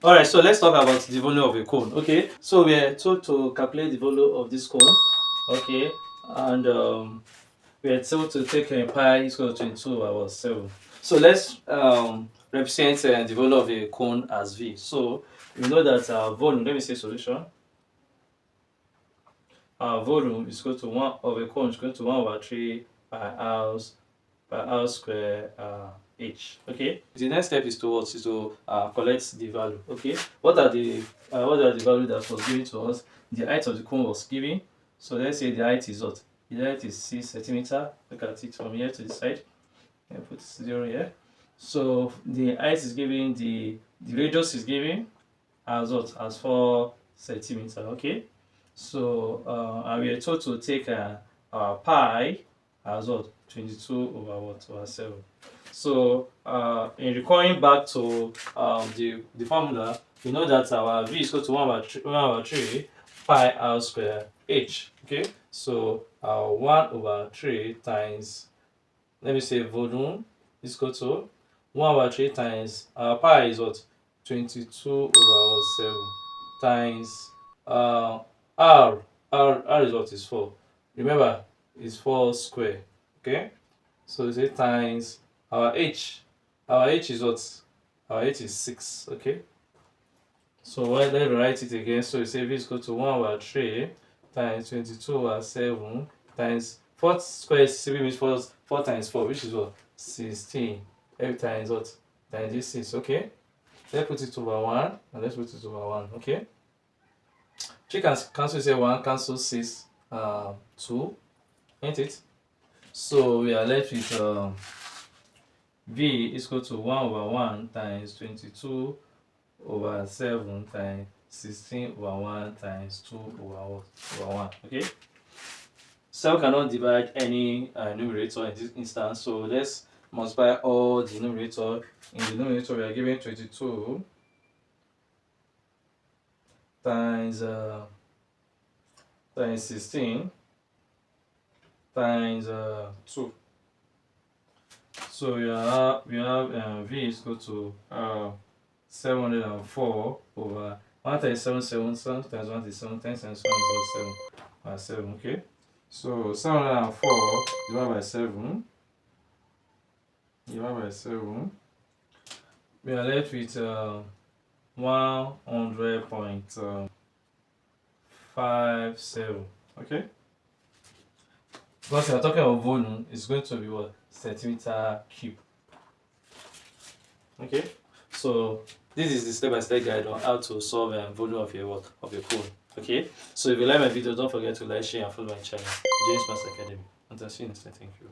Alright, so let's talk about the volume of a cone. Okay, so we are told to calculate the volume of this cone. Okay, and we are told to take pi is equal to 22 over 7. So let's represent the volume of a cone as V. So we know that our volume, let me say solution. Our volume is equal to 1 of a cone is equal to 1 over 3 by r square h. Okay. The next step is to what? Is to collect the value. Okay. What are the value that was given to us? The height of the cone was given. So let's say the height is what? The height is 6 centimeter. Look at it from here to the side. And put 0 here. So the height is given. The radius is given as what? As 4 centimeter. Okay. So and we are told to take our pi as what? 22 over what? Over 7. So in recurring back to the formula, we know that our V is equal to 1 over 3 pi r square h. Okay, so 1 over 3 times, let me say volume is equal to 1 over 3 times our pi is what? 22 over 7 times r is what? Is 4. Remember, it's 4 square. Okay, so you say times our h is what? Our h is 6. Okay, so let's write it again. So you say v is equal to 1 over 3 times 22 over 7 times 4 square simply means 4 times 4, which is what? 16. Every times what? Times this 6. Okay, let's put it over 1 and let's put it over 1. Okay, 3 can cancel, say 1 cancel 6, 2, ain't it? So we are left with V is equal to 1 over 1 times 22 over 7 times 16 over 1 times 2 over 1. Okay, cell cannot divide any numerator in this instance, so let's multiply all the numerator. In the numerator, we are given 22 times 16 times 2. So we have V is equal to 704 over 1 times 7 times 1 is 7 times 7 is 7 by 7. Okay, so 704 divided by 7 we are left with 100.57. Okay, because we are talking about volume, it's going to be what? Centimeter cube. Okay, so this is the step-by-step guide on how to solve volume of your cone. Okay, so if you like my video, don't forget to like, share, and follow my channel, James Maths Academy. Until see you next time, thank you.